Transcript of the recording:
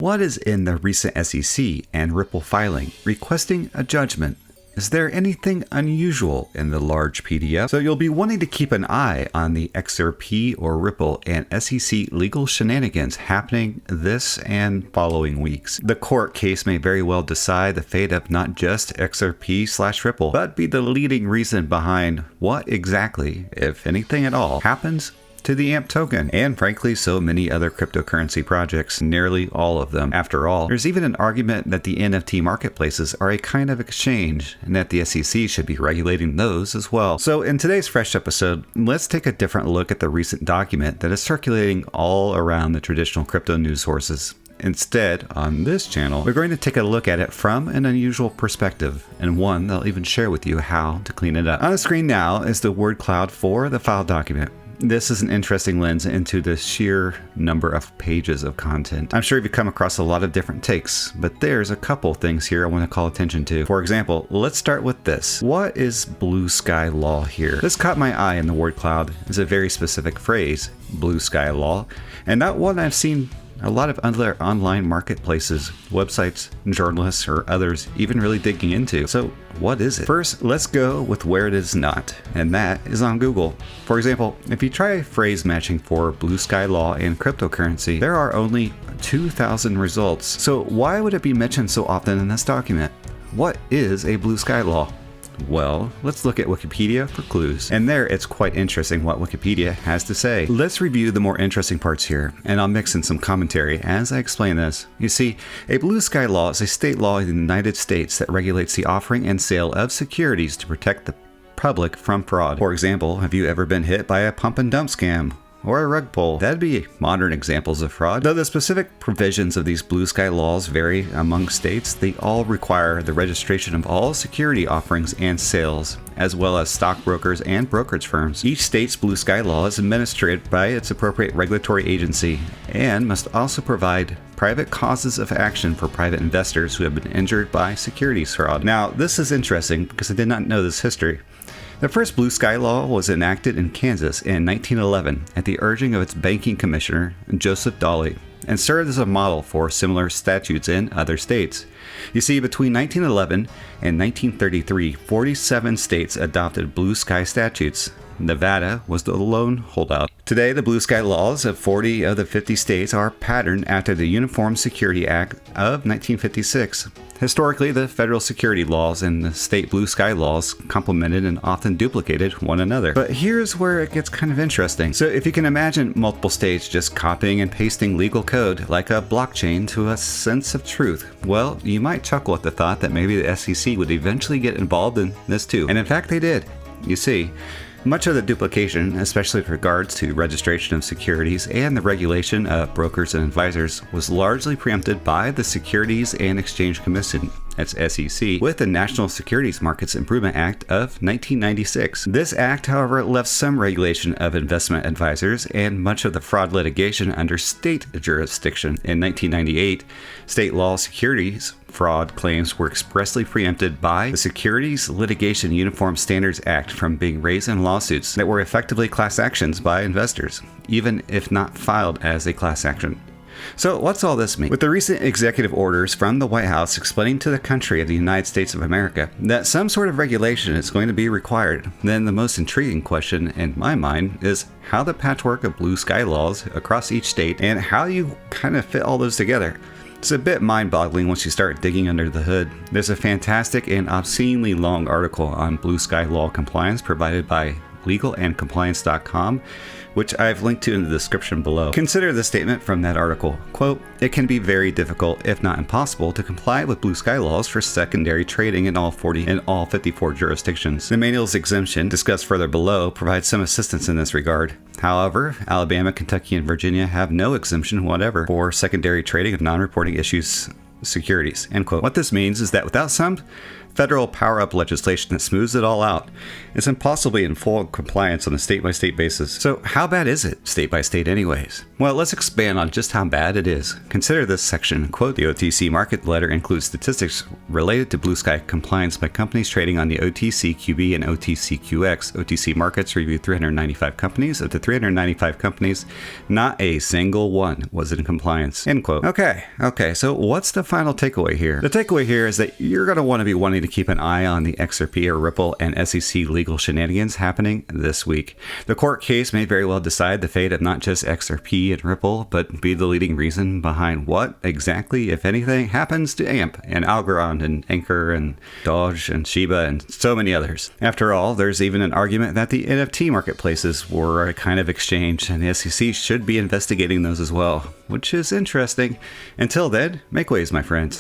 What is in the recent SEC and Ripple filing requesting a judgment? Is there anything unusual in the large PDF? So you'll be wanting to keep an eye on the XRP or Ripple and SEC legal shenanigans happening this and following weeks. The court case may very well decide the fate of not just XRP/Ripple, but be the leading reason behind what exactly, if anything at all, happens to the AMP token, and frankly so many other cryptocurrency projects, nearly all of them. After all, there's even an argument that the NFT marketplaces are a kind of exchange and that the SEC should be regulating those as well. So in today's fresh episode, let's take a different look at the recent document that is circulating all around the traditional crypto news sources. Instead, on this channel, we're going to take a look at it from an unusual perspective, and one that'll even share with you how to clean it up. On the screen now is the word cloud for the file document. This is an interesting lens into the sheer number of pages of content. I'm sure you've come across a lot of different takes, but there's a couple things here I want to call attention to. For example, let's start with this. What is blue sky law here? This caught my eye in the word cloud. It's a very specific phrase, blue sky law, and not one I've seen a lot of other online marketplaces, websites, journalists, or others even really digging into. So what is it? First, let's go with where it is not, and that is on Google. For example, if you try phrase matching for blue sky law and cryptocurrency, there are only 2,000 results. So why would it be mentioned so often in this document? What is a blue sky law? Well, let's look at Wikipedia for clues. And there it's quite interesting what Wikipedia has to say. Let's review the more interesting parts here, and I'll mix in some commentary as I explain this. You see, a blue sky law is a state law in the United States that regulates the offering and sale of securities to protect the public from fraud. For example, have you ever been hit by a pump and dump scam? Or a rug pull? That'd be modern examples of fraud. Though the specific provisions of these blue sky laws vary among states, they all require the registration of all security offerings and sales, as well as stockbrokers and brokerage firms. Each state's blue sky law is administered by its appropriate regulatory agency and must also provide private causes of action for private investors who have been injured by securities fraud. Now, this is interesting because I did not know this history. The first blue sky law was enacted in Kansas in 1911 at the urging of its banking commissioner, Joseph Dawley, and served as a model for similar statutes in other states. You see, between 1911 and 1933, 47 states adopted blue sky statutes. Nevada was the lone holdout. Today, the blue sky laws of 40 of the 50 states are patterned after the Uniform Security Act of 1956. Historically, the federal security laws and the state blue sky laws complemented and often duplicated one another. But here's where it gets kind of interesting. So if you can imagine multiple states just copying and pasting legal code like a blockchain to a sense of truth, well, you might chuckle at the thought that maybe the SEC would eventually get involved in this too. And in fact, they did. You see, much of the duplication, especially with regards to registration of securities and the regulation of brokers and advisors, was largely preempted by the Securities and Exchange Commission, that's SEC, with the National Securities Markets Improvement Act of 1996. This act, however, left some regulation of investment advisors and much of the fraud litigation under state jurisdiction. In 1998, state law securities fraud claims were expressly preempted by the Securities Litigation Uniform Standards Act from being raised in lawsuits that were effectively class actions by investors, even if not filed as a class action. So what's all this mean? With the recent executive orders from the White House explaining to the country of the United States of America that some sort of regulation is going to be required, then the most intriguing question in my mind is how the patchwork of blue sky laws across each state and how you kind of fit all those together. It's a bit mind-boggling once you start digging under the hood. There's a fantastic and obscenely long article on blue sky law compliance provided by legalandcompliance.com, which I've linked to in the description below. Consider this statement from that article. Quote, "It can be very difficult, if not impossible, to comply with blue sky laws for secondary trading in all 54 jurisdictions. The manual's exemption, discussed further below, provides some assistance in this regard. However, Alabama, Kentucky, and Virginia have no exemption whatever for secondary trading of non-reporting issues securities." End quote. What this means is that without some federal power-up legislation that smooths it all out. It's impossibly in full compliance on a state-by-state basis. So how bad is it, state-by-state anyways? Well, let's expand on just how bad it is. Consider this section, quote, "The OTC market letter includes statistics related to blue sky compliance by companies trading on the OTCQB and OTCQX. OTC markets reviewed 395 companies. Of the 395 companies, not a single one was in compliance," end quote. Okay, so what's the final takeaway here? The takeaway here is that you're going to want to be wanting to keep an eye on the XRP or Ripple and SEC legal shenanigans happening this week. The court case may very well decide the fate of not just XRP and Ripple, but be the leading reason behind what exactly, if anything, happens to AMP and Algorand and Anchor and Doge and Shiba and so many others. After all, there's even an argument that the NFT marketplaces were a kind of exchange, and the SEC should be investigating those as well, which is interesting. Until then, make waves, my friends.